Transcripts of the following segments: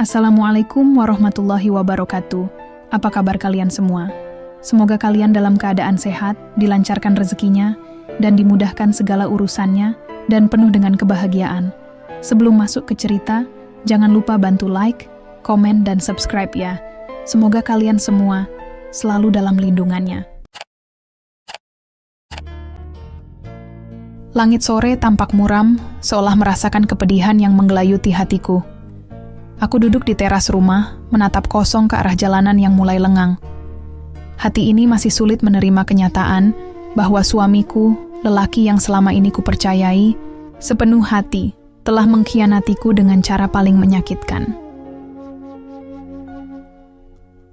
Assalamualaikum warahmatullahi wabarakatuh. Apa kabar kalian semua? Semoga kalian dalam keadaan sehat, dilancarkan rezekinya, dan dimudahkan segala urusannya, dan penuh dengan kebahagiaan. Sebelum masuk ke cerita, jangan lupa bantu like, komen, dan subscribe ya. Semoga kalian semua selalu dalam lindungannya. Langit sore tampak muram, seolah merasakan kepedihan yang menggelayuti hatiku. Aku duduk di teras rumah, menatap kosong ke arah jalanan yang mulai lengang. Hati ini masih sulit menerima kenyataan bahwa suamiku, lelaki yang selama ini kupercayai, sepenuh hati telah mengkhianatiku dengan cara paling menyakitkan.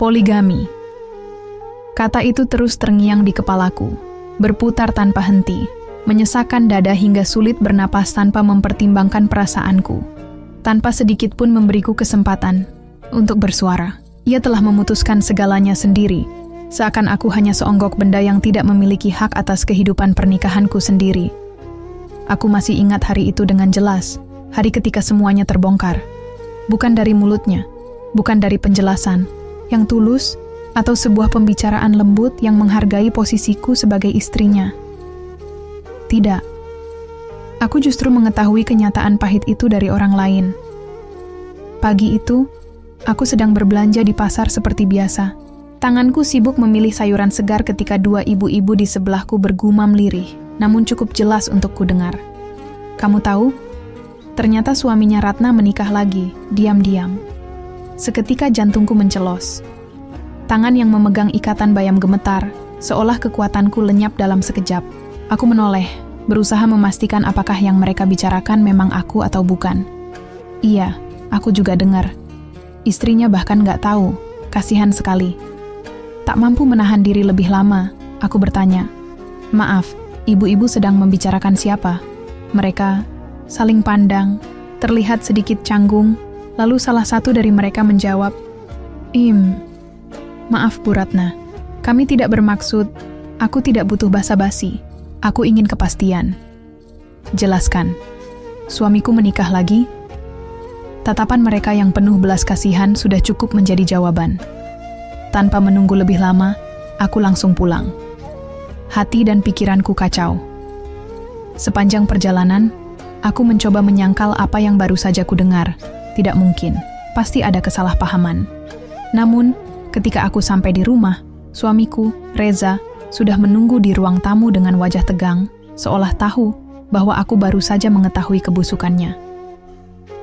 Poligami. Kata itu terus terngiang di kepalaku, berputar tanpa henti, menyesakkan dada hingga sulit bernapas tanpa mempertimbangkan perasaanku. Tanpa sedikit pun memberiku kesempatan untuk bersuara. Ia telah memutuskan segalanya sendiri, seakan aku hanya seonggok benda yang tidak memiliki hak atas kehidupan pernikahanku sendiri. Aku masih ingat hari itu dengan jelas, hari ketika semuanya terbongkar. Bukan dari mulutnya, bukan dari penjelasan yang tulus, atau sebuah pembicaraan lembut yang menghargai posisiku sebagai istrinya. Tidak. Aku justru mengetahui kenyataan pahit itu dari orang lain. Pagi itu, aku sedang berbelanja di pasar seperti biasa. Tanganku sibuk memilih sayuran segar ketika dua ibu-ibu di sebelahku bergumam lirih, namun cukup jelas untuk kudengar. Kamu tahu? Ternyata suaminya Ratna menikah lagi, diam-diam. Seketika jantungku mencelos. Tangan yang memegang ikatan bayam gemetar, seolah kekuatanku lenyap dalam sekejap. Aku menoleh, berusaha memastikan apakah yang mereka bicarakan memang aku atau bukan. Iya, aku juga dengar. Istrinya bahkan gak tahu, kasihan sekali. Tak mampu menahan diri lebih lama, aku bertanya, "Maaf, ibu-ibu sedang membicarakan siapa?" Mereka saling pandang, terlihat sedikit canggung, lalu salah satu dari mereka menjawab, Maaf Bu Ratna, kami tidak bermaksud, aku tidak butuh basa-basi. Aku ingin kepastian." Jelaskan, suamiku menikah lagi? Tatapan mereka yang penuh belas kasihan sudah cukup menjadi jawaban. Tanpa menunggu lebih lama, aku langsung pulang. Hati dan pikiranku kacau. Sepanjang perjalanan, aku mencoba menyangkal apa yang baru saja kudengar. Tidak mungkin, pasti ada kesalahpahaman. Namun, ketika aku sampai di rumah, suamiku, Reza, sudah menunggu di ruang tamu dengan wajah tegang, seolah tahu bahwa aku baru saja mengetahui kebusukannya.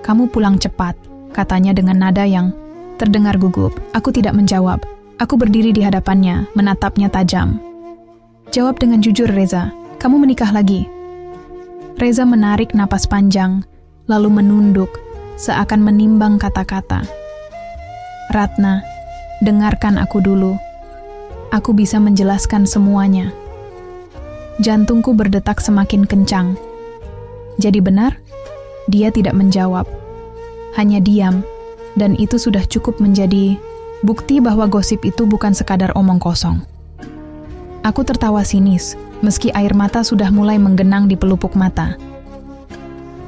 "Kamu pulang cepat," katanya dengan nada yang terdengar gugup. Aku tidak menjawab. Aku berdiri di hadapannya, menatapnya tajam. "Jawab dengan jujur, Reza. Kamu menikah lagi?" Reza menarik napas panjang, lalu menunduk, seakan menimbang kata-kata. "Ratna, dengarkan aku dulu. Aku bisa menjelaskan semuanya." Jantungku berdetak semakin kencang. Jadi benar, dia tidak menjawab. Hanya diam, dan itu sudah cukup menjadi bukti bahwa gosip itu bukan sekadar omong kosong. Aku tertawa sinis, meski air mata sudah mulai menggenang di pelupuk mata.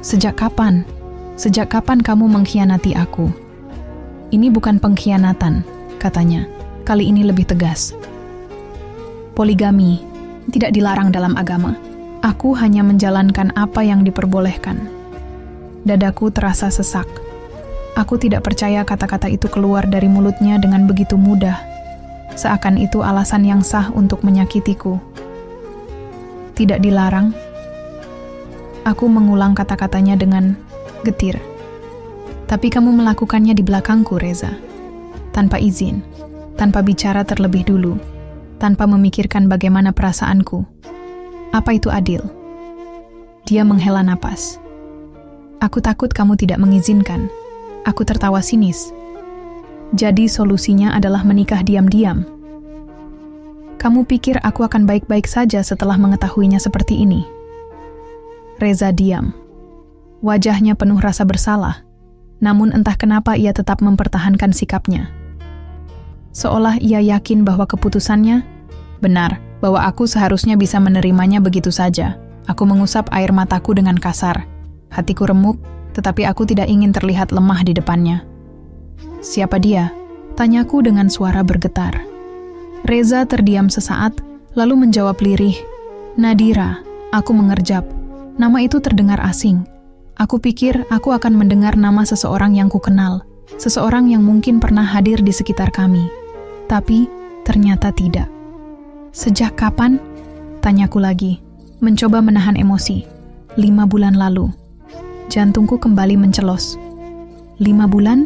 Sejak kapan kamu mengkhianati aku?" "Ini bukan pengkhianatan," katanya. Kali ini lebih tegas. "Poligami tidak dilarang dalam agama. Aku hanya menjalankan apa yang diperbolehkan." Dadaku terasa sesak. Aku tidak percaya kata-kata itu keluar dari mulutnya dengan begitu mudah, seakan itu alasan yang sah untuk menyakitiku. "Tidak dilarang?" Aku mengulang kata-katanya dengan getir. "Tapi kamu melakukannya di belakangku, Reza. Tanpa izin. Tanpa bicara terlebih dulu, tanpa memikirkan bagaimana perasaanku. Apa itu adil?" Dia menghela napas. "Aku takut kamu tidak mengizinkan." Aku tertawa sinis. "Jadi solusinya adalah menikah diam-diam? Kamu pikir aku akan baik-baik saja setelah mengetahuinya seperti ini?" Reza diam. Wajahnya penuh rasa bersalah, namun entah kenapa ia tetap mempertahankan sikapnya. Seolah ia yakin bahwa keputusannya benar, bahwa aku seharusnya bisa menerimanya begitu saja. Aku mengusap air mataku dengan kasar. Hatiku remuk, tetapi aku tidak ingin terlihat lemah di depannya. Siapa dia? Tanyaku dengan suara bergetar. Reza terdiam sesaat, lalu menjawab lirih. Nadira, aku mengerjap. Nama itu terdengar asing. Aku pikir aku akan mendengar nama seseorang yang kukenal, seseorang yang mungkin pernah hadir di sekitar kami. Tapi ternyata tidak. Sejak kapan? Tanyaku lagi, mencoba menahan emosi. 5 bulan lalu. Jantungku kembali mencelos. 5 bulan?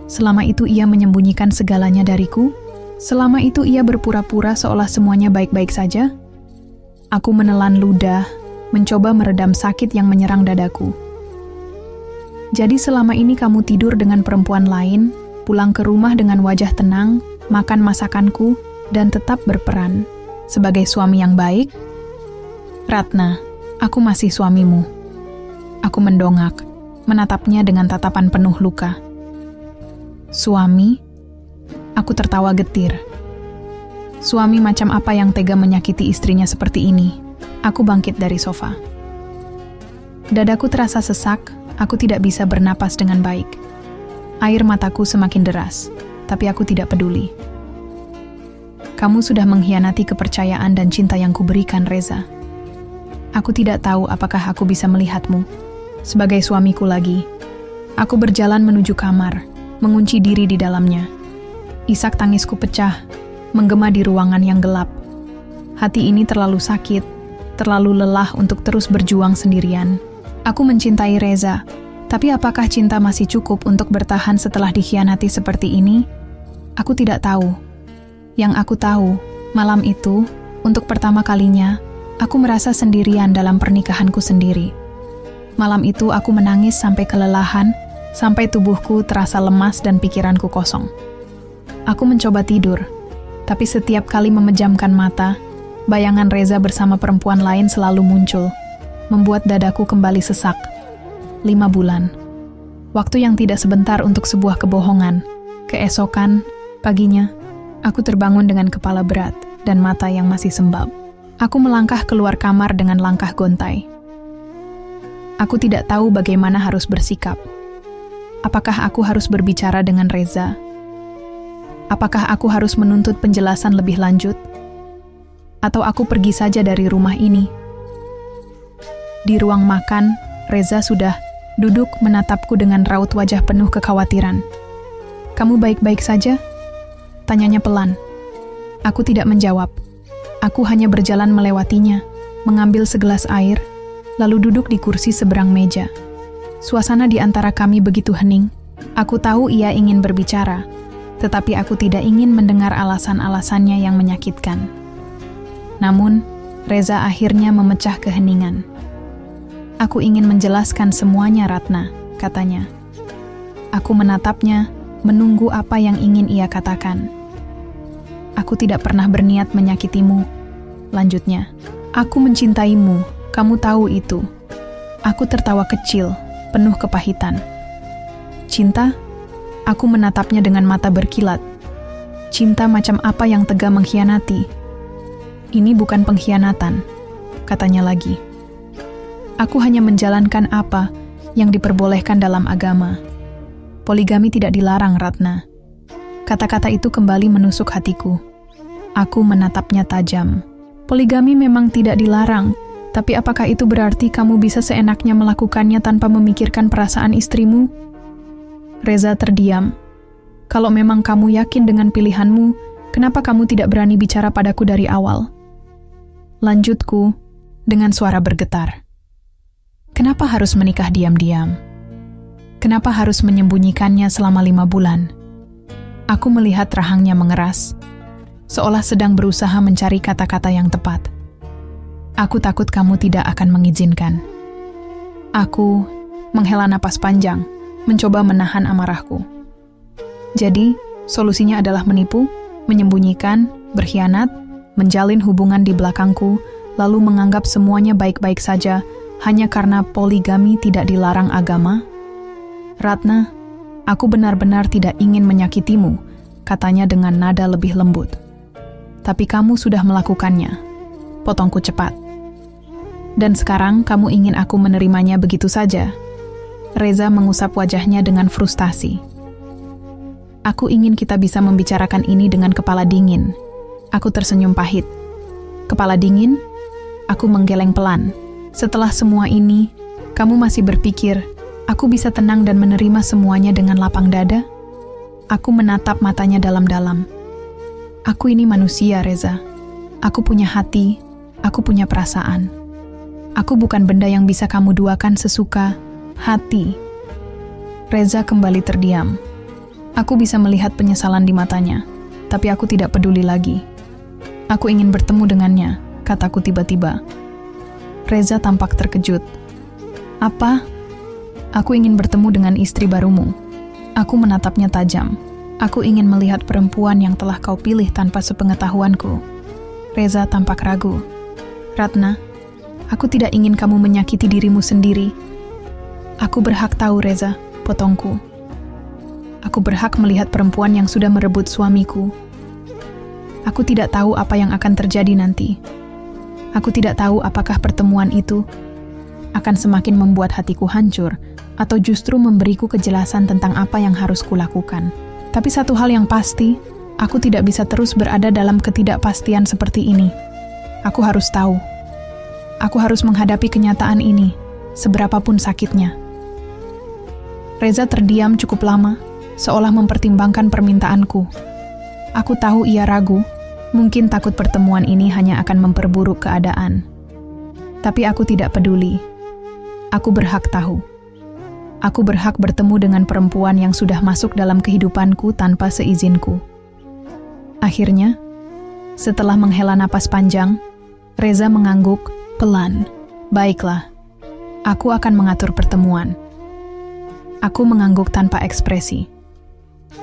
Selama itu ia menyembunyikan segalanya dariku? Selama itu ia berpura-pura seolah semuanya baik-baik saja? Aku menelan ludah, mencoba meredam sakit yang menyerang dadaku. Jadi selama ini kamu tidur dengan perempuan lain, pulang ke rumah dengan wajah tenang, makan masakanku, dan tetap berperan sebagai suami yang baik? Ratna, aku masih suamimu. Aku mendongak, menatapnya dengan tatapan penuh luka. Suami? Aku tertawa getir. Suami macam apa yang tega menyakiti istrinya seperti ini? Aku bangkit dari sofa. Dadaku terasa sesak, aku tidak bisa bernapas dengan baik. Air mataku semakin deras, tapi aku tidak peduli. Kamu sudah mengkhianati kepercayaan dan cinta yang kuberikan, Reza. Aku tidak tahu apakah aku bisa melihatmu sebagai suamiku lagi. Aku berjalan menuju kamar, mengunci diri di dalamnya. Isak tangisku pecah, menggema di ruangan yang gelap. Hati ini terlalu sakit, terlalu lelah untuk terus berjuang sendirian. Aku mencintai Reza, tapi apakah cinta masih cukup untuk bertahan setelah dikhianati seperti ini? Aku tidak tahu. Yang aku tahu, malam itu, untuk pertama kalinya, aku merasa sendirian dalam pernikahanku sendiri. Malam itu aku menangis sampai kelelahan, sampai tubuhku terasa lemas dan pikiranku kosong. Aku mencoba tidur, tapi setiap kali memejamkan mata, bayangan Reza bersama perempuan lain selalu muncul, membuat dadaku kembali sesak. 5 bulan. Waktu yang tidak sebentar untuk sebuah kebohongan. Keesokan, paginya, aku terbangun dengan kepala berat dan mata yang masih sembab. Aku melangkah keluar kamar dengan langkah gontai. Aku tidak tahu bagaimana harus bersikap. Apakah aku harus berbicara dengan Reza? Apakah aku harus menuntut penjelasan lebih lanjut? Atau aku pergi saja dari rumah ini? Di ruang makan, Reza sudah duduk menatapku dengan raut wajah penuh kekhawatiran. "Kamu baik-baik saja?" Tanyanya pelan. Aku tidak menjawab. Aku hanya berjalan melewatinya, mengambil segelas air, lalu duduk di kursi seberang meja. Suasana di antara kami begitu hening. Aku tahu ia ingin berbicara, tetapi aku tidak ingin mendengar alasan-alasannya yang menyakitkan. Namun, Reza akhirnya memecah keheningan. "Aku ingin menjelaskan semuanya, Ratna," katanya. Aku menatapnya, menunggu apa yang ingin ia katakan. "Aku tidak pernah berniat menyakitimu," lanjutnya. "Aku mencintaimu, kamu tahu itu." Aku tertawa kecil, penuh kepahitan. "Cinta?" Aku menatapnya dengan mata berkilat. "Cinta macam apa yang tega mengkhianati?" "Ini bukan pengkhianatan," katanya lagi. "Aku hanya menjalankan apa yang diperbolehkan dalam agama. Poligami tidak dilarang, Ratna." Kata-kata itu kembali menusuk hatiku. Aku menatapnya tajam. "Poligami memang tidak dilarang, tapi apakah itu berarti kamu bisa seenaknya melakukannya tanpa memikirkan perasaan istrimu?" Reza terdiam. "Kalau memang kamu yakin dengan pilihanmu, kenapa kamu tidak berani bicara padaku dari awal?" Lanjutku dengan suara bergetar. "Kenapa harus menikah diam-diam? Kenapa harus menyembunyikannya selama 5 bulan?" Aku melihat rahangnya mengeras, seolah sedang berusaha mencari kata-kata yang tepat. "Aku takut kamu tidak akan mengizinkan." Aku menghela napas panjang, mencoba menahan amarahku. "Jadi, solusinya adalah menipu, menyembunyikan, berkhianat, menjalin hubungan di belakangku, lalu menganggap semuanya baik-baik saja hanya karena poligami tidak dilarang agama?" "Ratna, aku benar-benar tidak ingin menyakitimu," katanya dengan nada lebih lembut. "Tapi kamu sudah melakukannya," potongku cepat. "Dan sekarang kamu ingin aku menerimanya begitu saja?" Reza mengusap wajahnya dengan frustasi. Aku ingin kita bisa membicarakan ini dengan kepala dingin. Aku tersenyum pahit. Kepala dingin? Aku menggeleng pelan. Setelah semua ini, kamu masih berpikir, aku bisa tenang dan menerima semuanya dengan lapang dada? Aku menatap matanya dalam-dalam. Aku ini manusia, Reza. Aku punya hati, aku punya perasaan. Aku bukan benda yang bisa kamu duakan sesuka hati. Reza kembali terdiam. Aku bisa melihat penyesalan di matanya, tapi aku tidak peduli lagi. Aku ingin bertemu dengannya, kataku tiba-tiba. Reza tampak terkejut. Apa? Aku ingin bertemu dengan istri barumu. Aku menatapnya tajam. Aku ingin melihat perempuan yang telah kau pilih tanpa sepengetahuanku. Reza tampak ragu. Ratna, aku tidak ingin kamu menyakiti dirimu sendiri. Aku berhak tahu, Reza, potongku. Aku berhak melihat perempuan yang sudah merebut suamiku. Aku tidak tahu apa yang akan terjadi nanti. Aku tidak tahu apakah pertemuan itu akan semakin membuat hatiku hancur atau justru memberiku kejelasan tentang apa yang harus kulakukan. Tapi satu hal yang pasti, aku tidak bisa terus berada dalam ketidakpastian seperti ini. Aku harus tahu. Aku harus menghadapi kenyataan ini, seberapapun sakitnya. Reza terdiam cukup lama, seolah mempertimbangkan permintaanku. Aku tahu ia ragu, mungkin takut pertemuan ini hanya akan memperburuk keadaan. Tapi aku tidak peduli. Aku berhak tahu. Aku berhak bertemu dengan perempuan yang sudah masuk dalam kehidupanku tanpa seizinku. Akhirnya, setelah menghela napas panjang, Reza mengangguk pelan. Baiklah, aku akan mengatur pertemuan. Aku mengangguk tanpa ekspresi.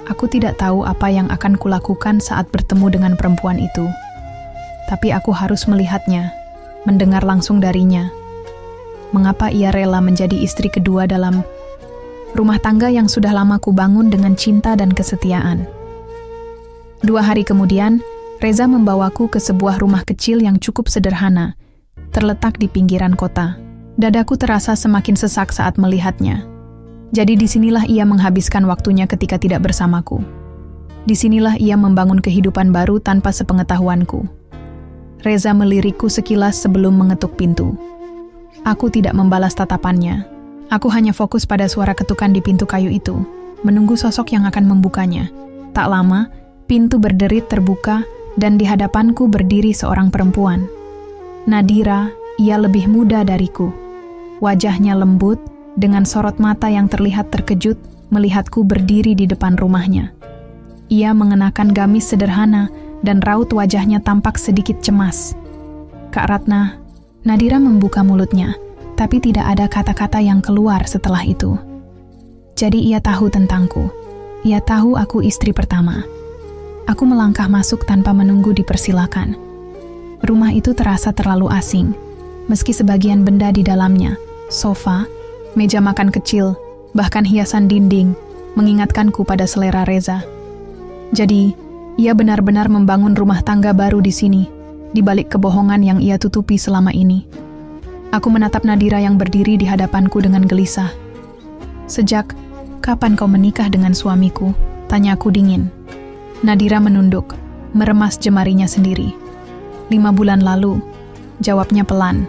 Aku tidak tahu apa yang akan kulakukan saat bertemu dengan perempuan itu. Tapi aku harus melihatnya, mendengar langsung darinya. Mengapa ia rela menjadi istri kedua dalam rumah tangga yang sudah lama kubangun dengan cinta dan kesetiaan. 2 hari kemudian, Reza membawaku ke sebuah rumah kecil yang cukup sederhana, terletak di pinggiran kota. Dadaku terasa semakin sesak saat melihatnya. Jadi disinilah ia menghabiskan waktunya ketika tidak bersamaku. Disinilah ia membangun kehidupan baru tanpa sepengetahuanku. Reza melirikku sekilas sebelum mengetuk pintu. Aku tidak membalas tatapannya. Aku hanya fokus pada suara ketukan di pintu kayu itu, menunggu sosok yang akan membukanya. Tak lama, pintu berderit terbuka dan di hadapanku berdiri seorang perempuan. Nadira, ia lebih muda dariku. Wajahnya lembut, dengan sorot mata yang terlihat terkejut melihatku berdiri di depan rumahnya. Ia mengenakan gamis sederhana dan raut wajahnya tampak sedikit cemas. Kak Ratna, Nadira membuka mulutnya, tapi tidak ada kata-kata yang keluar setelah itu. Jadi ia tahu tentangku. Ia tahu aku istri pertama. Aku melangkah masuk tanpa menunggu dipersilakan. Rumah itu terasa terlalu asing, meski sebagian benda di dalamnya, sofa, meja makan kecil, bahkan hiasan dinding, mengingatkanku pada selera Reza. Jadi, ia benar-benar membangun rumah tangga baru di sini, di balik kebohongan yang ia tutupi selama ini. Aku menatap Nadira yang berdiri di hadapanku dengan gelisah. Sejak kapan kau menikah dengan suamiku? Tanyaku dingin. Nadira menunduk, meremas jemarinya sendiri. 5 bulan lalu, jawabnya pelan.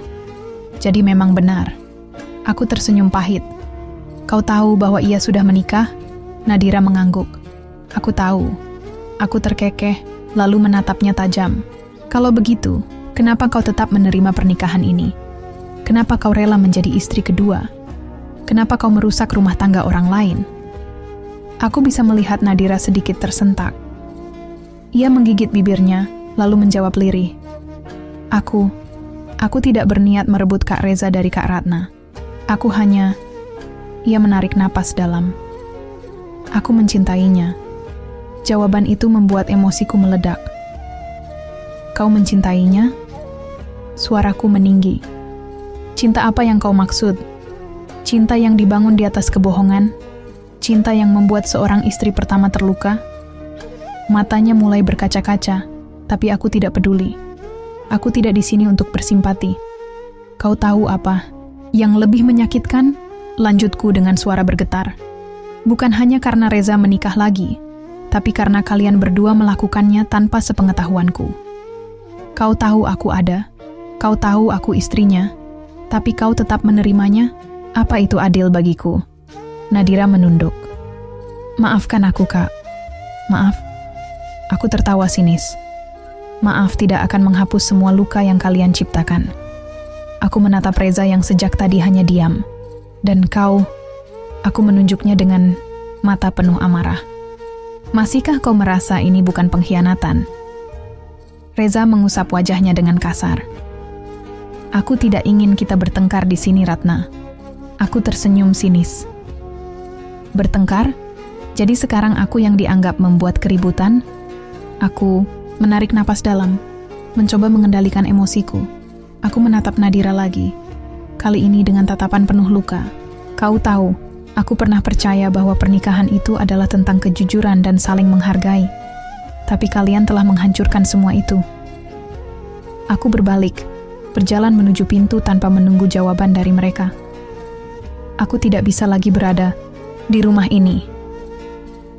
Jadi memang benar. Aku tersenyum pahit. Kau tahu bahwa ia sudah menikah? Nadira mengangguk. Aku tahu. Aku terkekeh, lalu menatapnya tajam. Kalau begitu, kenapa kau tetap menerima pernikahan ini? Kenapa kau rela menjadi istri kedua? Kenapa kau merusak rumah tangga orang lain? Aku bisa melihat Nadira sedikit tersentak. Ia menggigit bibirnya, lalu menjawab lirih. Aku tidak berniat merebut Kak Reza dari Kak Ratna. Aku hanya... Ia menarik napas dalam. Aku mencintainya. Jawaban itu membuat emosiku meledak. Kau mencintainya? Suaraku meninggi. Cinta apa yang kau maksud? Cinta yang dibangun di atas kebohongan? Cinta yang membuat seorang istri pertama terluka? Matanya mulai berkaca-kaca, tapi aku tidak peduli. Aku tidak di sini untuk bersimpati. Kau tahu apa? Yang lebih menyakitkan? Lanjutku dengan suara bergetar. Bukan hanya karena Reza menikah lagi, tapi karena kalian berdua melakukannya tanpa sepengetahuanku. Kau tahu aku ada, kau tahu aku istrinya, tapi kau tetap menerimanya. Apa itu adil bagiku? Nadira menunduk. Maafkan aku, Kak. Maaf. Aku tertawa sinis. Maaf tidak akan menghapus semua luka yang kalian ciptakan. Aku menatap Reza yang sejak tadi hanya diam. Dan kau, aku menunjuknya dengan mata penuh amarah. Masihkah kau merasa ini bukan pengkhianatan? Reza mengusap wajahnya dengan kasar. Aku tidak ingin kita bertengkar di sini, Ratna. Aku tersenyum sinis. Bertengkar? Jadi sekarang aku yang dianggap membuat keributan? Aku menarik napas dalam, mencoba mengendalikan emosiku. Aku menatap Nadira lagi, kali ini dengan tatapan penuh luka. Kau tahu, aku pernah percaya bahwa pernikahan itu adalah tentang kejujuran dan saling menghargai. Tapi kalian telah menghancurkan semua itu. Aku berbalik, berjalan menuju pintu tanpa menunggu jawaban dari mereka. Aku tidak bisa lagi berada di rumah ini.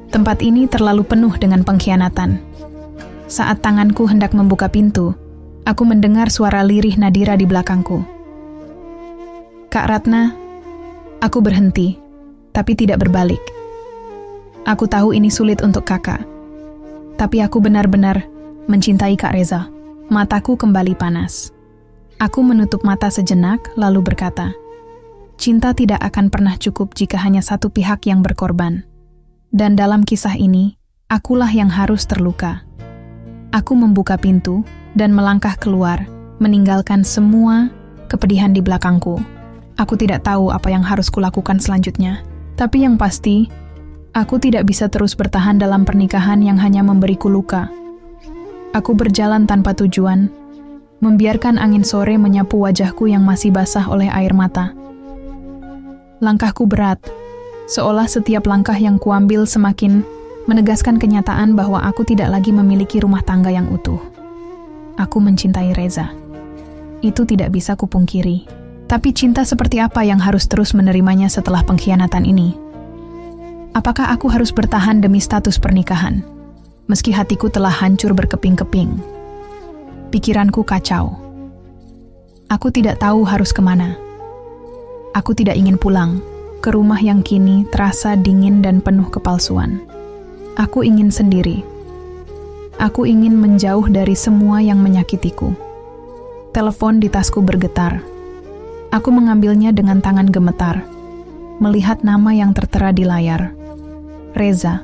Tempat ini terlalu penuh dengan pengkhianatan. Saat tanganku hendak membuka pintu, aku mendengar suara lirih Nadira di belakangku. Kak Ratna, aku berhenti, tapi tidak berbalik. Aku tahu ini sulit untuk kakak, tapi aku benar-benar mencintai Kak Reza. Mataku kembali panas. Aku menutup mata sejenak, lalu berkata, cinta tidak akan pernah cukup jika hanya satu pihak yang berkorban. Dan dalam kisah ini, akulah yang harus terluka. Aku membuka pintu dan melangkah keluar, meninggalkan semua kepedihan di belakangku. Aku tidak tahu apa yang harus kulakukan selanjutnya. Tapi yang pasti, aku tidak bisa terus bertahan dalam pernikahan yang hanya memberiku luka. Aku berjalan tanpa tujuan, membiarkan angin sore menyapu wajahku yang masih basah oleh air mata. Langkahku berat, seolah setiap langkah yang kuambil semakin menegaskan kenyataan bahwa aku tidak lagi memiliki rumah tangga yang utuh. Aku mencintai Reza. Itu tidak bisa kupungkiri. Tapi cinta seperti apa yang harus terus menerimanya setelah pengkhianatan ini? Apakah aku harus bertahan demi status pernikahan, meski hatiku telah hancur berkeping-keping? Pikiranku kacau. Aku tidak tahu harus kemana. Aku tidak ingin pulang ke rumah yang kini terasa dingin dan penuh kepalsuan. Aku ingin sendiri. Aku ingin menjauh dari semua yang menyakitiku. Telepon di tasku bergetar. Aku mengambilnya dengan tangan gemetar, melihat nama yang tertera di layar. Reza.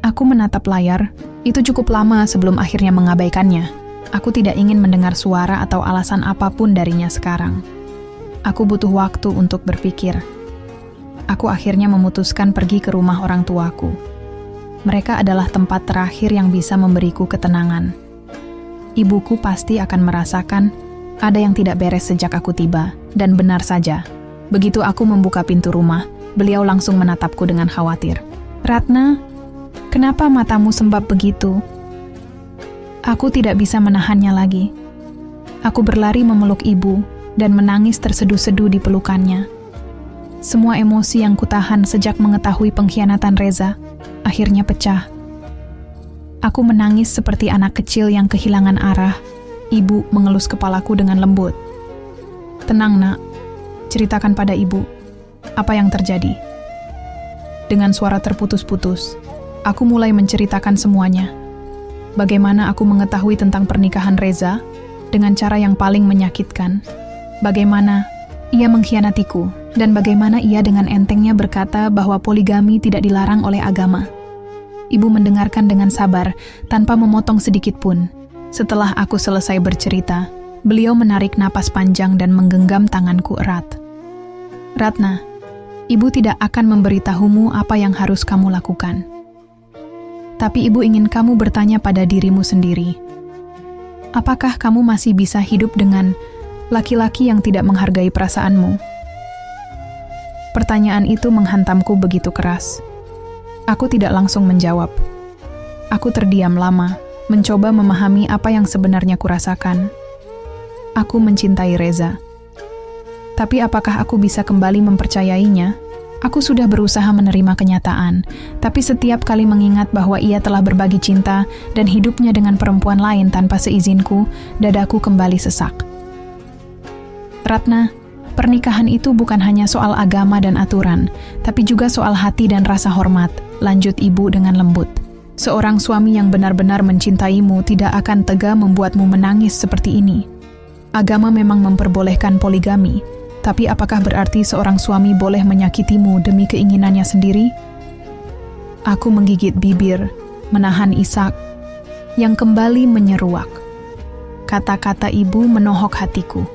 Aku menatap layar, itu cukup lama sebelum akhirnya mengabaikannya. Aku tidak ingin mendengar suara atau alasan apapun darinya sekarang. Aku butuh waktu untuk berpikir. Aku akhirnya memutuskan pergi ke rumah orang tuaku. Mereka adalah tempat terakhir yang bisa memberiku ketenangan. Ibuku pasti akan merasakan ada yang tidak beres sejak aku tiba, dan benar saja. Begitu aku membuka pintu rumah, beliau langsung menatapku dengan khawatir. Ratna, kenapa matamu sembab begitu? Aku tidak bisa menahannya lagi. Aku berlari memeluk ibu dan menangis terseduh-seduh di pelukannya. Semua emosi yang kutahan sejak mengetahui pengkhianatan Reza akhirnya pecah. Aku menangis seperti anak kecil yang kehilangan arah. Ibu mengelus kepalaku dengan lembut. Tenang, Nak. Ceritakan pada ibu apa yang terjadi. Dengan suara terputus-putus, aku mulai menceritakan semuanya. Bagaimana aku mengetahui tentang pernikahan Reza dengan cara yang paling menyakitkan. Bagaimana ia mengkhianatiku, dan bagaimana ia dengan entengnya berkata bahwa poligami tidak dilarang oleh agama. Ibu mendengarkan dengan sabar, tanpa memotong sedikit pun. Setelah aku selesai bercerita, beliau menarik napas panjang dan menggenggam tanganku erat. Ratna, ibu tidak akan memberitahumu apa yang harus kamu lakukan. Tapi ibu ingin kamu bertanya pada dirimu sendiri. Apakah kamu masih bisa hidup dengan laki-laki yang tidak menghargai perasaanmu? Pertanyaan itu menghantamku begitu keras. Aku tidak langsung menjawab. Aku terdiam lama, mencoba memahami apa yang sebenarnya kurasakan. Aku mencintai Reza. Tapi apakah aku bisa kembali mempercayainya? Aku sudah berusaha menerima kenyataan, tapi setiap kali mengingat bahwa ia telah berbagi cinta dan hidupnya dengan perempuan lain tanpa seizinku, dadaku kembali sesak. Ratna, pernikahan itu bukan hanya soal agama dan aturan, tapi juga soal hati dan rasa hormat, lanjut ibu dengan lembut. Seorang suami yang benar-benar mencintaimu tidak akan tega membuatmu menangis seperti ini. Agama memang memperbolehkan poligami, tapi apakah berarti seorang suami boleh menyakitimu demi keinginannya sendiri? Aku menggigit bibir, menahan isak, yang kembali menyeruak. Kata-kata ibu menohok hatiku.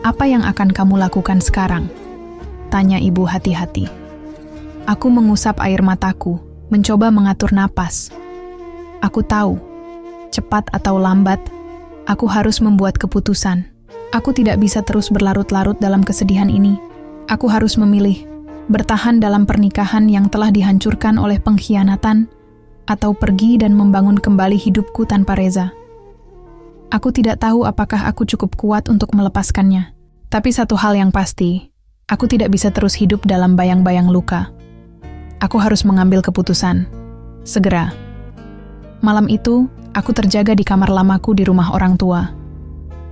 Apa yang akan kamu lakukan sekarang? Tanya ibu hati-hati. Aku mengusap air mataku, mencoba mengatur napas. Aku tahu, cepat atau lambat, aku harus membuat keputusan. Aku tidak bisa terus berlarut-larut dalam kesedihan ini. Aku harus memilih, bertahan dalam pernikahan yang telah dihancurkan oleh pengkhianatan, atau pergi dan membangun kembali hidupku tanpa Reza. Aku tidak tahu apakah aku cukup kuat untuk melepaskannya. Tapi satu hal yang pasti, aku tidak bisa terus hidup dalam bayang-bayang luka. Aku harus mengambil keputusan. Segera. Malam itu, aku terjaga di kamar lamaku di rumah orang tua.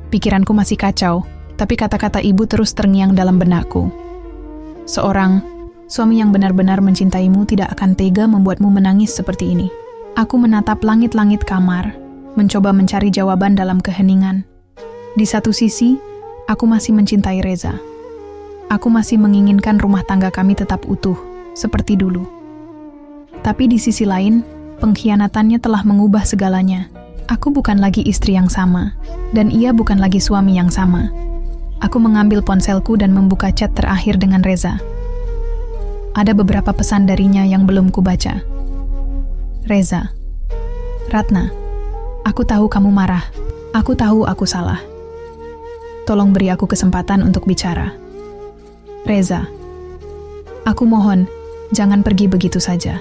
Pikiranku masih kacau, tapi kata-kata ibu terus terngiang dalam benakku. Seorang suami yang benar-benar mencintaimu tidak akan tega membuatmu menangis seperti ini. Aku menatap langit-langit kamar, mencoba mencari jawaban dalam keheningan. Di satu sisi, aku masih mencintai Reza. Aku masih menginginkan rumah tangga kami tetap utuh, seperti dulu. Tapi di sisi lain, pengkhianatannya telah mengubah segalanya. Aku bukan lagi istri yang sama, dan ia bukan lagi suami yang sama. Aku mengambil ponselku dan membuka chat terakhir dengan Reza. Ada beberapa pesan darinya yang belum kubaca. Reza, Ratna, aku tahu kamu marah. Aku tahu aku salah. Tolong beri aku kesempatan untuk bicara. Reza, aku mohon, jangan pergi begitu saja.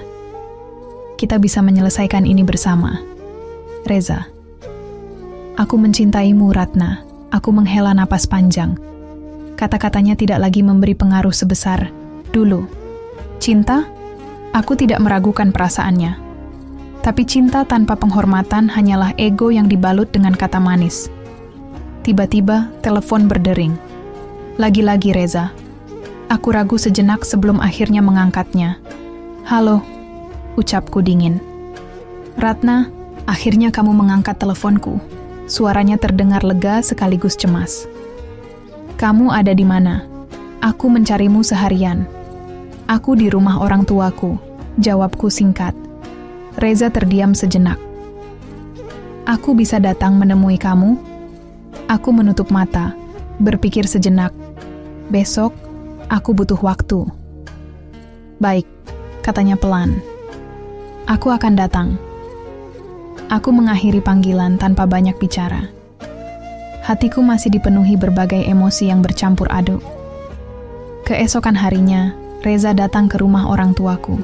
Kita bisa menyelesaikan ini bersama. Reza, aku mencintaimu, Ratna. Aku menghela napas panjang. Kata-katanya tidak lagi memberi pengaruh sebesar dulu. Cinta? Aku tidak meragukan perasaannya. Tapi cinta tanpa penghormatan hanyalah ego yang dibalut dengan kata manis. Tiba-tiba, telepon berdering. Lagi-lagi Reza. Aku ragu sejenak sebelum akhirnya mengangkatnya. Halo, ucapku dingin. Ratna, akhirnya kamu mengangkat teleponku. Suaranya terdengar lega sekaligus cemas. Kamu ada di mana? Aku mencarimu seharian. Aku di rumah orang tuaku, jawabku singkat. Reza terdiam sejenak. Aku bisa datang menemui kamu? Aku menutup mata, berpikir sejenak. Besok, aku butuh waktu. Baik, katanya pelan. Aku akan datang. Aku mengakhiri panggilan tanpa banyak bicara. Hatiku masih dipenuhi berbagai emosi yang bercampur aduk. Keesokan harinya, Reza datang ke rumah orang tuaku.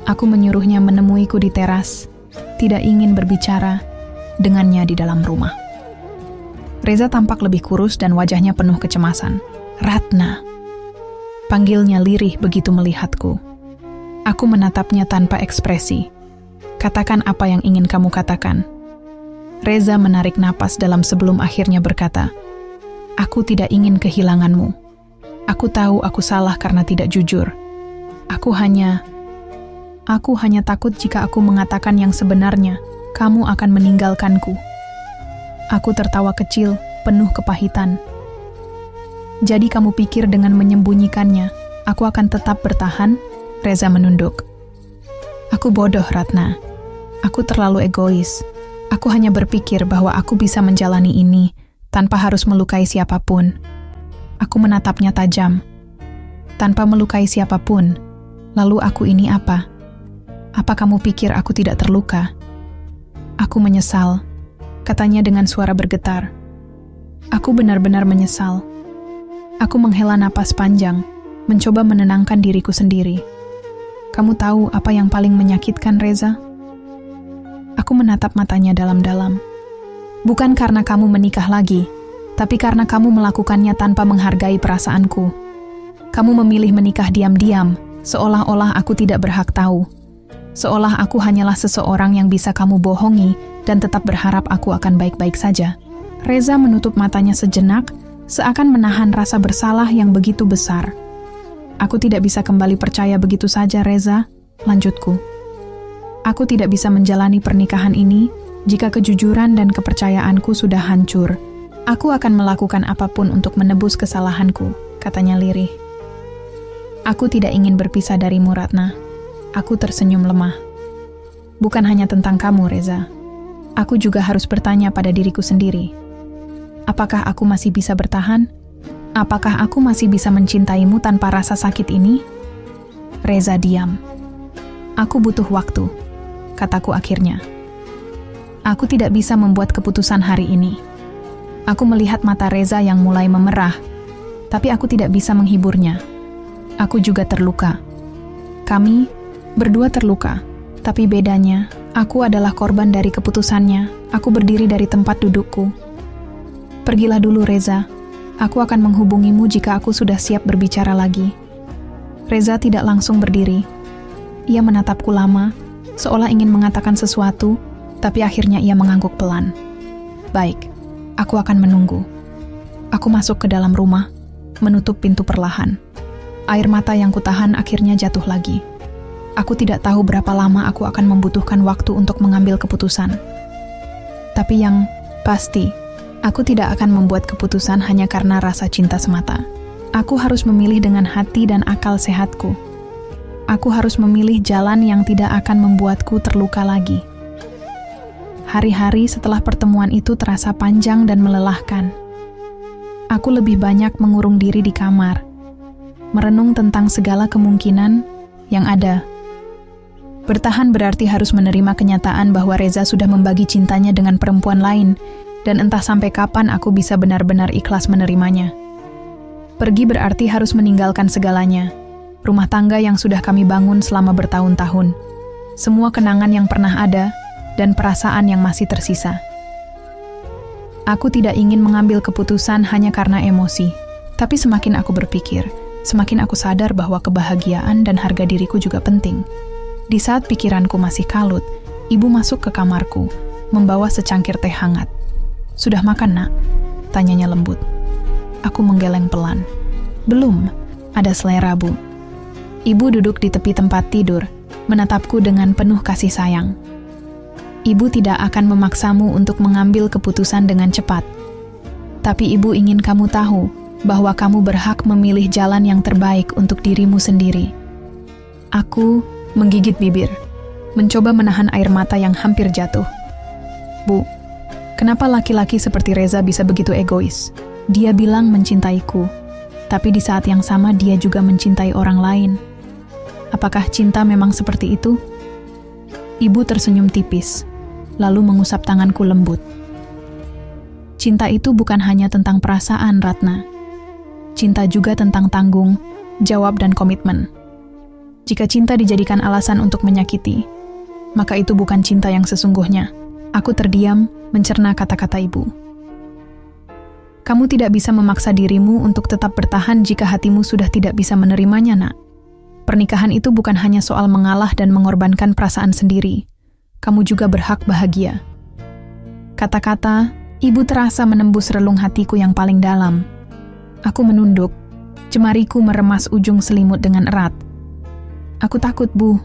Aku menyuruhnya menemuiku di teras, tidak ingin berbicara dengannya di dalam rumah. Reza tampak lebih kurus dan wajahnya penuh kecemasan. Ratna, panggilnya lirih begitu melihatku. Aku menatapnya tanpa ekspresi. Katakan apa yang ingin kamu katakan. Reza menarik napas dalam sebelum akhirnya berkata, aku tidak ingin kehilanganmu. Aku tahu aku salah karena tidak jujur. Aku hanya takut jika aku mengatakan yang sebenarnya, kamu akan meninggalkanku. Aku tertawa kecil, penuh kepahitan. Jadi kamu pikir dengan menyembunyikannya, aku akan tetap bertahan? Reza menunduk. Aku bodoh, Ratna. Aku terlalu egois. Aku hanya berpikir bahwa aku bisa menjalani ini tanpa harus melukai siapapun. Aku menatapnya tajam. Tanpa melukai siapapun, lalu aku ini apa? Apa kamu pikir aku tidak terluka? Aku menyesal, katanya dengan suara bergetar. Aku benar-benar menyesal. Aku menghela napas panjang, mencoba menenangkan diriku sendiri. Kamu tahu apa yang paling menyakitkan, Reza? Aku menatap matanya dalam-dalam. Bukan karena kamu menikah lagi, tapi karena kamu melakukannya tanpa menghargai perasaanku. Kamu memilih menikah diam-diam, seolah-olah aku tidak berhak tahu. Seolah aku hanyalah seseorang yang bisa kamu bohongi dan tetap berharap aku akan baik-baik saja. Reza menutup matanya sejenak, seakan menahan rasa bersalah yang begitu besar. Aku tidak bisa kembali percaya begitu saja, Reza, lanjutku. Aku tidak bisa menjalani pernikahan ini jika kejujuran dan kepercayaanku sudah hancur. Aku akan melakukan apapun untuk menebus kesalahanku, katanya lirih. Aku tidak ingin berpisah darimu, Ratna. Aku tersenyum lemah. Bukan hanya tentang kamu, Reza. Aku juga harus bertanya pada diriku sendiri. Apakah aku masih bisa bertahan? Apakah aku masih bisa mencintaimu tanpa rasa sakit ini? Reza diam. Aku butuh waktu, kataku akhirnya. Aku tidak bisa membuat keputusan hari ini. Aku melihat mata Reza yang mulai memerah, tapi aku tidak bisa menghiburnya. Aku juga terluka. Kami berdua terluka, tapi bedanya, aku adalah korban dari keputusannya. Aku berdiri dari tempat dudukku. Pergilah dulu, Reza. Aku akan menghubungimu jika aku sudah siap berbicara lagi. Reza tidak langsung berdiri. Ia menatapku lama, seolah ingin mengatakan sesuatu, tapi akhirnya ia mengangguk pelan. Baik, aku akan menunggu. Aku masuk ke dalam rumah, menutup pintu perlahan. Air mata yang kutahan akhirnya jatuh lagi. Aku tidak tahu berapa lama aku akan membutuhkan waktu untuk mengambil keputusan. Tapi yang pasti, aku tidak akan membuat keputusan hanya karena rasa cinta semata. Aku harus memilih dengan hati dan akal sehatku. Aku harus memilih jalan yang tidak akan membuatku terluka lagi. Hari-hari setelah pertemuan itu terasa panjang dan melelahkan. Aku lebih banyak mengurung diri di kamar, merenung tentang segala kemungkinan yang ada. Bertahan berarti harus menerima kenyataan bahwa Reza sudah membagi cintanya dengan perempuan lain, dan entah sampai kapan aku bisa benar-benar ikhlas menerimanya. Pergi berarti harus meninggalkan segalanya, rumah tangga yang sudah kami bangun selama bertahun-tahun, semua kenangan yang pernah ada, dan perasaan yang masih tersisa. Aku tidak ingin mengambil keputusan hanya karena emosi, tapi semakin aku berpikir, semakin aku sadar bahwa kebahagiaan dan harga diriku juga penting. Di saat pikiranku masih kalut, ibu masuk ke kamarku, membawa secangkir teh hangat. "Sudah makan, Nak?" tanyanya lembut. Aku menggeleng pelan. "Belum, ada selai Rabu." Ibu duduk di tepi tempat tidur, menatapku dengan penuh kasih sayang. Ibu tidak akan memaksamu untuk mengambil keputusan dengan cepat. Tapi ibu ingin kamu tahu bahwa kamu berhak memilih jalan yang terbaik untuk dirimu sendiri. Aku menggigit bibir, mencoba menahan air mata yang hampir jatuh. "Bu, kenapa laki-laki seperti Reza bisa begitu egois? Dia bilang mencintaiku, tapi di saat yang sama dia juga mencintai orang lain. Apakah cinta memang seperti itu?" Ibu tersenyum tipis, lalu mengusap tanganku lembut. "Cinta itu bukan hanya tentang perasaan, Ratna. Cinta juga tentang tanggung jawab dan komitmen. Jika cinta dijadikan alasan untuk menyakiti, maka itu bukan cinta yang sesungguhnya." Aku terdiam, mencerna kata-kata ibu. "Kamu tidak bisa memaksa dirimu untuk tetap bertahan jika hatimu sudah tidak bisa menerimanya, Nak. Pernikahan itu bukan hanya soal mengalah dan mengorbankan perasaan sendiri. Kamu juga berhak bahagia." Kata-kata ibu terasa menembus relung hatiku yang paling dalam. Aku menunduk, jemariku meremas ujung selimut dengan erat. "Aku takut, Bu."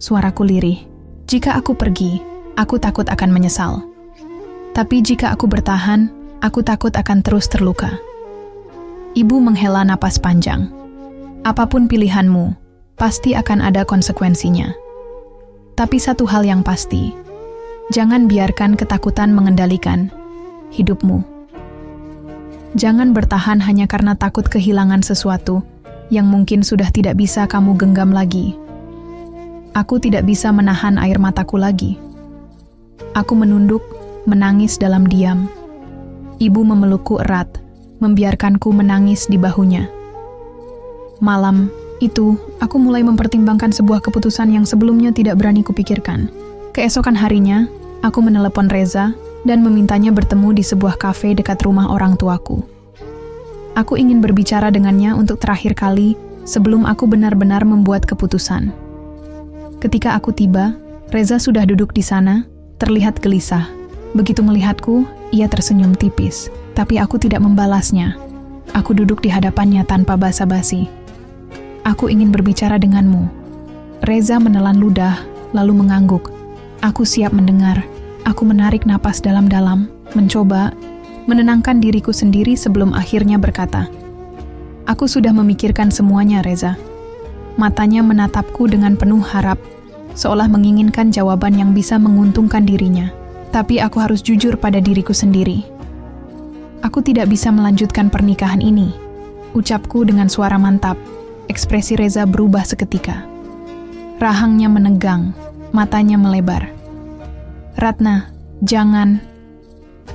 Suaraku lirih. "Jika aku pergi, aku takut akan menyesal. Tapi jika aku bertahan, aku takut akan terus terluka." Ibu menghela napas panjang. "Apapun pilihanmu, pasti akan ada konsekuensinya. Tapi satu hal yang pasti, jangan biarkan ketakutan mengendalikan hidupmu. Jangan bertahan hanya karena takut kehilangan sesuatu yang mungkin sudah tidak bisa kamu genggam lagi." Aku tidak bisa menahan air mataku lagi. Aku menunduk, menangis dalam diam. Ibu memelukku erat, membiarkanku menangis di bahunya. Malam itu, aku mulai mempertimbangkan sebuah keputusan yang sebelumnya tidak berani kupikirkan. Keesokan harinya, aku menelepon Reza dan memintanya bertemu di sebuah kafe dekat rumah orang tuaku. Aku ingin berbicara dengannya untuk terakhir kali sebelum aku benar-benar membuat keputusan. Ketika aku tiba, Reza sudah duduk di sana, terlihat gelisah. Begitu melihatku, ia tersenyum tipis, tapi aku tidak membalasnya. Aku duduk di hadapannya tanpa basa-basi. Aku ingin berbicara denganmu. Reza menelan ludah, lalu mengangguk. Aku siap mendengar. Aku menarik napas dalam-dalam, mencoba menenangkan diriku sendiri sebelum akhirnya berkata, "Aku sudah memikirkan semuanya, Reza." Matanya menatapku dengan penuh harap, seolah menginginkan jawaban yang bisa menguntungkan dirinya. Tapi aku harus jujur pada diriku sendiri. Aku tidak bisa melanjutkan pernikahan ini. Ucapku dengan suara mantap. Ekspresi Reza berubah seketika. Rahangnya menegang, matanya melebar. "Ratna, jangan."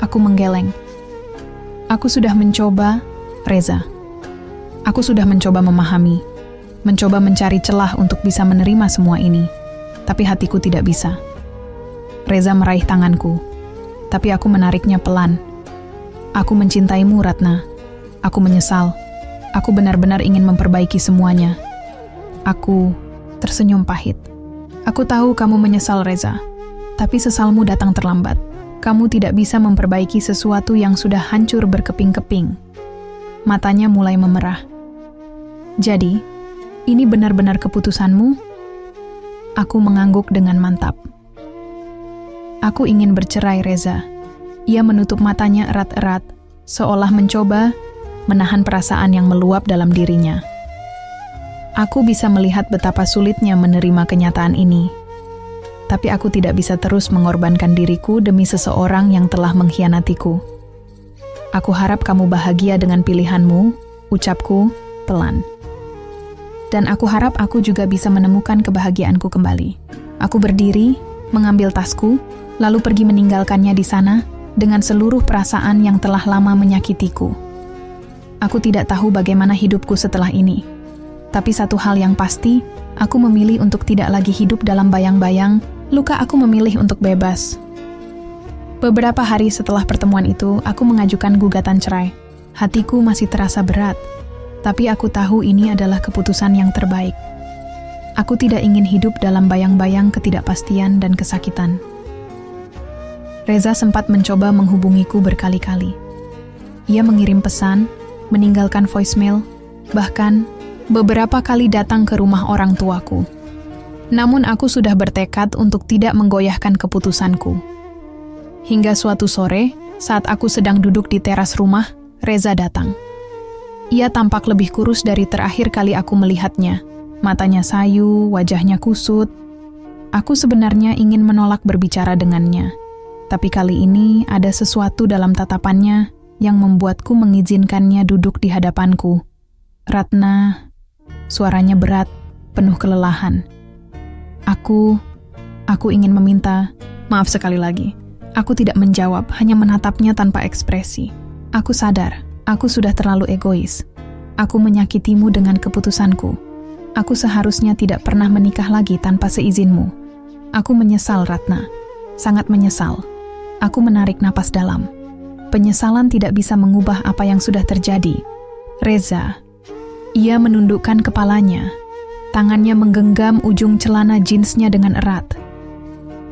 Aku menggeleng. Aku sudah mencoba, Reza. Aku sudah mencoba memahami, mencoba mencari celah untuk bisa menerima semua ini, tapi hatiku tidak bisa. Reza meraih tanganku, tapi aku menariknya pelan. Aku mencintaimu, Ratna. Aku menyesal. Aku benar-benar ingin memperbaiki semuanya. Aku tersenyum pahit. Aku tahu kamu menyesal, Reza, tapi sesalmu datang terlambat. Kamu tidak bisa memperbaiki sesuatu yang sudah hancur berkeping-keping. Matanya mulai memerah. Jadi, ini benar-benar keputusanmu? Aku mengangguk dengan mantap. Aku ingin bercerai, Reza. Ia menutup matanya erat-erat, seolah mencoba menahan perasaan yang meluap dalam dirinya. Aku bisa melihat betapa sulitnya menerima kenyataan ini. Tapi aku tidak bisa terus mengorbankan diriku demi seseorang yang telah mengkhianatiku. Aku harap kamu bahagia dengan pilihanmu, ucapku pelan. Dan aku harap aku juga bisa menemukan kebahagiaanku kembali. Aku berdiri, mengambil tasku, lalu pergi meninggalkannya di sana dengan seluruh perasaan yang telah lama menyakitiku. Aku tidak tahu bagaimana hidupku setelah ini. Tapi satu hal yang pasti, aku memilih untuk tidak lagi hidup dalam bayang-bayang. Luka aku memilih untuk bebas. Beberapa hari setelah pertemuan itu, aku mengajukan gugatan cerai. Hatiku masih terasa berat, tapi aku tahu ini adalah keputusan yang terbaik. Aku tidak ingin hidup dalam bayang-bayang ketidakpastian dan kesakitan. Reza sempat mencoba menghubungiku berkali-kali. Ia mengirim pesan, meninggalkan voicemail, bahkan beberapa kali datang ke rumah orang tuaku. Namun aku sudah bertekad untuk tidak menggoyahkan keputusanku. Hingga suatu sore, saat aku sedang duduk di teras rumah, Reza datang. Ia tampak lebih kurus dari terakhir kali aku melihatnya. Matanya sayu, wajahnya kusut. Aku sebenarnya ingin menolak berbicara dengannya. Tapi kali ini ada sesuatu dalam tatapannya yang membuatku mengizinkannya duduk di hadapanku. "Ratna," suaranya berat, penuh kelelahan. Aku ingin meminta maaf sekali lagi. Aku tidak menjawab, hanya menatapnya tanpa ekspresi. Aku sadar, aku sudah terlalu egois. Aku menyakitimu dengan keputusanku. Aku seharusnya tidak pernah menikah lagi tanpa seizinmu. Aku menyesal, Ratna. Sangat menyesal. Aku menarik napas dalam. Penyesalan tidak bisa mengubah apa yang sudah terjadi. Reza. Ia menundukkan kepalanya. Tangannya menggenggam ujung celana jeansnya dengan erat.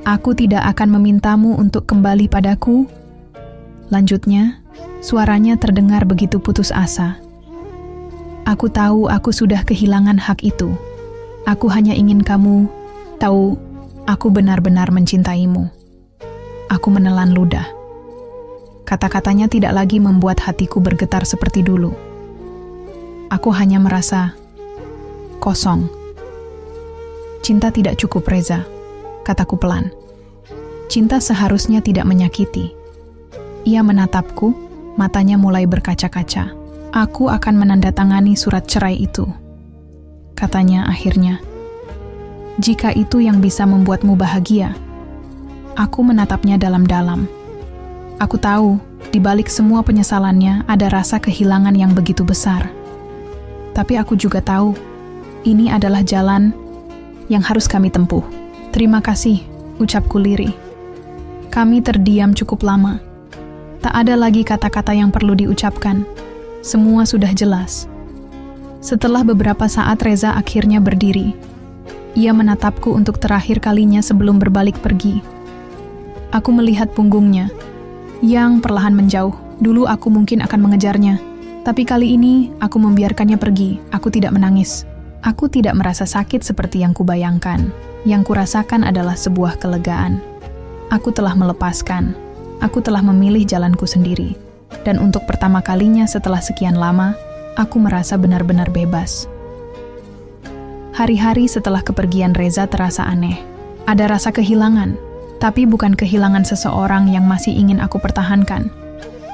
"Aku tidak akan memintamu untuk kembali padaku." Lanjutnya, suaranya terdengar begitu putus asa. "Aku tahu aku sudah kehilangan hak itu. Aku hanya ingin kamu tahu, aku benar-benar mencintaimu." Aku menelan ludah. Kata-katanya tidak lagi membuat hatiku bergetar seperti dulu. Aku hanya merasa kosong. "Cinta tidak cukup, Reza," kataku pelan. "Cinta seharusnya tidak menyakiti." Ia menatapku, matanya mulai berkaca-kaca. "Aku akan menandatangani surat cerai itu," katanya akhirnya. "Jika itu yang bisa membuatmu bahagia." Aku menatapnya dalam-dalam. Aku tahu, di balik semua penyesalannya ada rasa kehilangan yang begitu besar. Tapi aku juga tahu, ini adalah jalan yang harus kami tempuh. "Terima kasih," ucapku lirih. Kami terdiam cukup lama. Tak ada lagi kata-kata yang perlu diucapkan. Semua sudah jelas. Setelah beberapa saat Reza akhirnya berdiri. Ia menatapku untuk terakhir kalinya sebelum berbalik pergi. Aku melihat punggungnya, yang perlahan menjauh. Dulu aku mungkin akan mengejarnya, tapi kali ini aku membiarkannya pergi. Aku tidak menangis. Aku tidak merasa sakit seperti yang kubayangkan. Yang kurasakan adalah sebuah kelegaan. Aku telah melepaskan. Aku telah memilih jalanku sendiri. Dan untuk pertama kalinya setelah sekian lama, aku merasa benar-benar bebas. Hari-hari setelah kepergian Reza terasa aneh. Ada rasa kehilangan, tapi bukan kehilangan seseorang yang masih ingin aku pertahankan,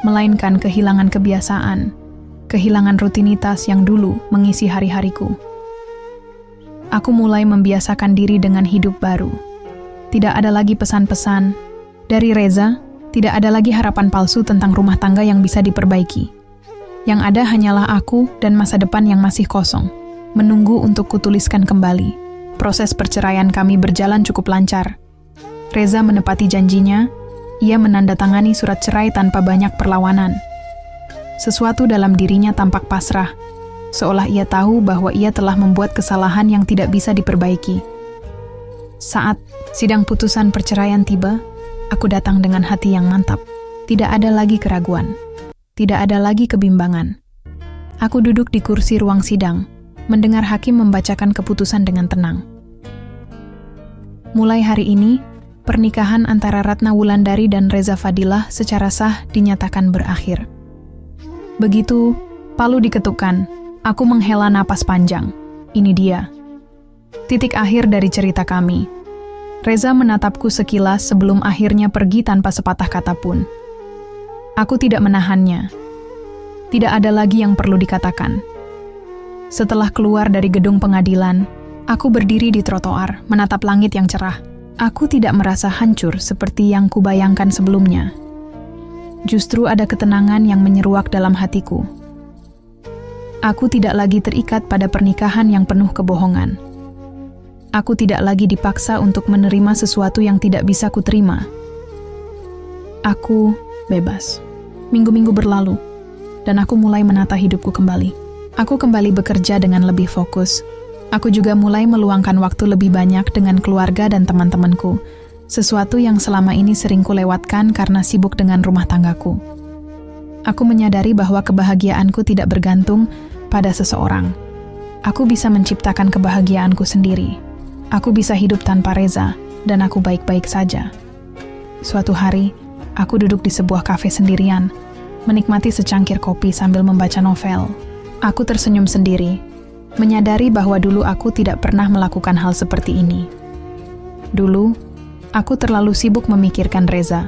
melainkan kehilangan kebiasaan, kehilangan rutinitas yang dulu mengisi hari-hariku. Aku mulai membiasakan diri dengan hidup baru. Tidak ada lagi pesan-pesan dari Reza, tidak ada lagi harapan palsu tentang rumah tangga yang bisa diperbaiki. Yang ada hanyalah aku dan masa depan yang masih kosong, menunggu untuk kutuliskan kembali. Proses perceraian kami berjalan cukup lancar. Reza menepati janjinya. Ia menandatangani surat cerai tanpa banyak perlawanan. Sesuatu dalam dirinya tampak pasrah, seolah ia tahu bahwa ia telah membuat kesalahan yang tidak bisa diperbaiki. Saat sidang putusan perceraian tiba, aku datang dengan hati yang mantap. Tidak ada lagi keraguan, tidak ada lagi kebimbangan. Aku duduk di kursi ruang sidang, mendengar hakim membacakan keputusan dengan tenang. Mulai hari ini, pernikahan antara Ratna Wulandari dan Reza Fadilah secara sah dinyatakan berakhir. Begitu palu diketukkan, aku menghela napas panjang. Ini dia. Titik akhir dari cerita kami. Reza menatapku sekilas sebelum akhirnya pergi tanpa sepatah kata pun. Aku tidak menahannya. Tidak ada lagi yang perlu dikatakan. Setelah keluar dari gedung pengadilan, aku berdiri di trotoar, menatap langit yang cerah. Aku tidak merasa hancur seperti yang kubayangkan sebelumnya. Justru ada ketenangan yang menyeruak dalam hatiku. Aku tidak lagi terikat pada pernikahan yang penuh kebohongan. Aku tidak lagi dipaksa untuk menerima sesuatu yang tidak bisa kuterima. Aku bebas. Minggu-minggu berlalu, dan aku mulai menata hidupku kembali. Aku kembali bekerja dengan lebih fokus. Aku juga mulai meluangkan waktu lebih banyak dengan keluarga dan teman-temanku, sesuatu yang selama ini sering kulewatkan karena sibuk dengan rumah tanggaku. Aku menyadari bahwa kebahagiaanku tidak bergantung pada seseorang. Aku bisa menciptakan kebahagiaanku sendiri. Aku bisa hidup tanpa Reza, dan aku baik-baik saja. Suatu hari, aku duduk di sebuah kafe sendirian, menikmati secangkir kopi sambil membaca novel. Aku tersenyum sendiri, menyadari bahwa dulu aku tidak pernah melakukan hal seperti ini. Dulu, aku terlalu sibuk memikirkan Reza.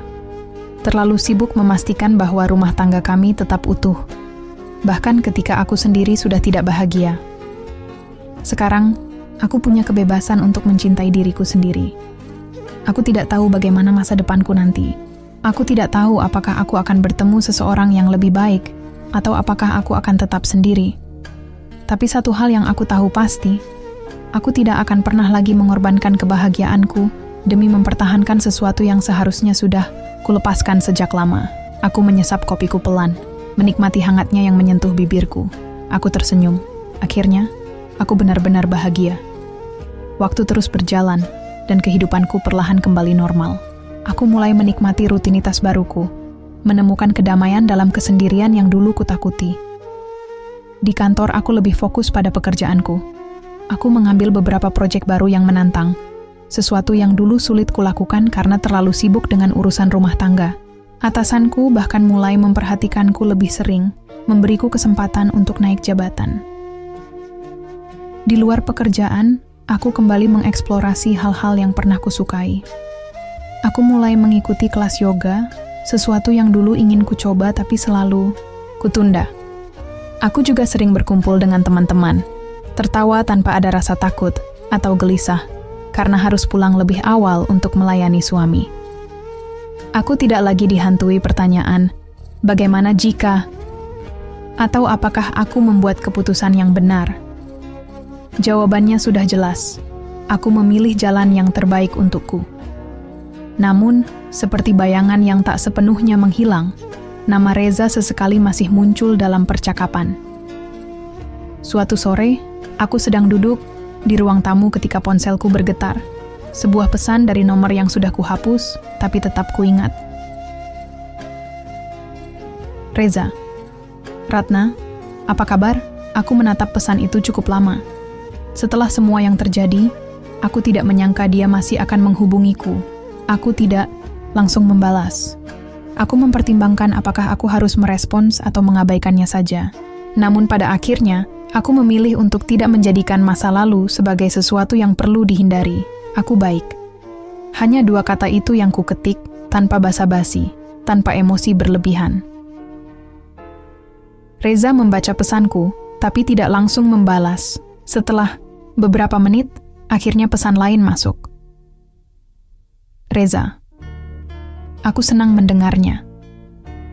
Terlalu sibuk memastikan bahwa rumah tangga kami tetap utuh. Bahkan ketika aku sendiri sudah tidak bahagia. Sekarang, aku punya kebebasan untuk mencintai diriku sendiri. Aku tidak tahu bagaimana masa depanku nanti. Aku tidak tahu apakah aku akan bertemu seseorang yang lebih baik, atau apakah aku akan tetap sendiri. Tapi satu hal yang aku tahu pasti, aku tidak akan pernah lagi mengorbankan kebahagiaanku demi mempertahankan sesuatu yang seharusnya sudah kulepaskan sejak lama. Aku menyesap kopiku pelan, menikmati hangatnya yang menyentuh bibirku. Aku tersenyum. Akhirnya, aku benar-benar bahagia. Waktu terus berjalan, dan kehidupanku perlahan kembali normal. Aku mulai menikmati rutinitas baruku, menemukan kedamaian dalam kesendirian yang dulu kutakuti. Di kantor aku lebih fokus pada pekerjaanku. Aku mengambil beberapa proyek baru yang menantang, sesuatu yang dulu sulit kulakukan karena terlalu sibuk dengan urusan rumah tangga. Atasanku bahkan mulai memperhatikanku lebih sering, memberiku kesempatan untuk naik jabatan. Di luar pekerjaan, aku kembali mengeksplorasi hal-hal yang pernah kusukai. Aku mulai mengikuti kelas yoga, sesuatu yang dulu ingin kucoba tapi selalu kutunda. Aku juga sering berkumpul dengan teman-teman, tertawa tanpa ada rasa takut atau gelisah, karena harus pulang lebih awal untuk melayani suami. Aku tidak lagi dihantui pertanyaan, bagaimana jika, atau apakah aku membuat keputusan yang benar. Jawabannya sudah jelas, aku memilih jalan yang terbaik untukku. Namun, seperti bayangan yang tak sepenuhnya menghilang, nama Reza sesekali masih muncul dalam percakapan. Suatu sore, aku sedang duduk di ruang tamu ketika ponselku bergetar. Sebuah pesan dari nomor yang sudah kuhapus, tapi tetap kuingat. Reza. Ratna, apa kabar? Aku menatap pesan itu cukup lama. Setelah semua yang terjadi, aku tidak menyangka dia masih akan menghubungiku. Aku tidak langsung membalas. Aku mempertimbangkan apakah aku harus merespons atau mengabaikannya saja. Namun pada akhirnya, aku memilih untuk tidak menjadikan masa lalu sebagai sesuatu yang perlu dihindari. Aku baik. Hanya 2 kata itu yang kuketik, tanpa basa-basi, tanpa emosi berlebihan. Reza membaca pesanku, tapi tidak langsung membalas. Setelah beberapa menit, akhirnya pesan lain masuk. Reza, aku senang mendengarnya.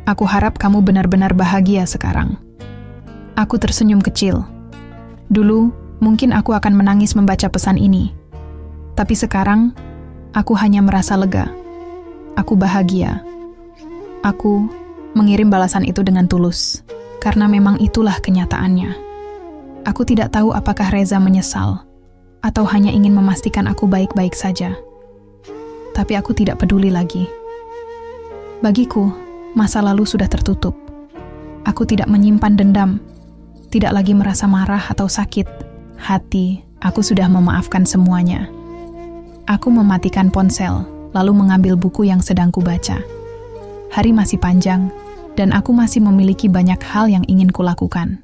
Aku harap kamu benar-benar bahagia sekarang. Aku tersenyum kecil. Dulu, mungkin aku akan menangis membaca pesan ini. Tapi sekarang, aku hanya merasa lega. Aku bahagia. Aku mengirim balasan itu dengan tulus, karena memang itulah kenyataannya. Aku tidak tahu apakah Reza menyesal, atau hanya ingin memastikan aku baik-baik saja. Tapi aku tidak peduli lagi. Bagiku, masa lalu sudah tertutup. Aku tidak menyimpan dendam, tidak lagi merasa marah atau sakit. Hati, aku sudah memaafkan semuanya. Aku mematikan ponsel, lalu mengambil buku yang sedang kubaca. Hari masih panjang, dan aku masih memiliki banyak hal yang ingin kulakukan.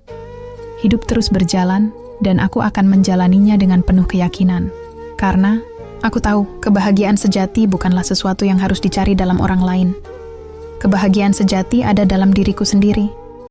Hidup terus berjalan, dan aku akan menjalaninya dengan penuh keyakinan. Karena, aku tahu kebahagiaan sejati bukanlah sesuatu yang harus dicari dalam orang lain. Kebahagiaan sejati ada dalam diriku sendiri.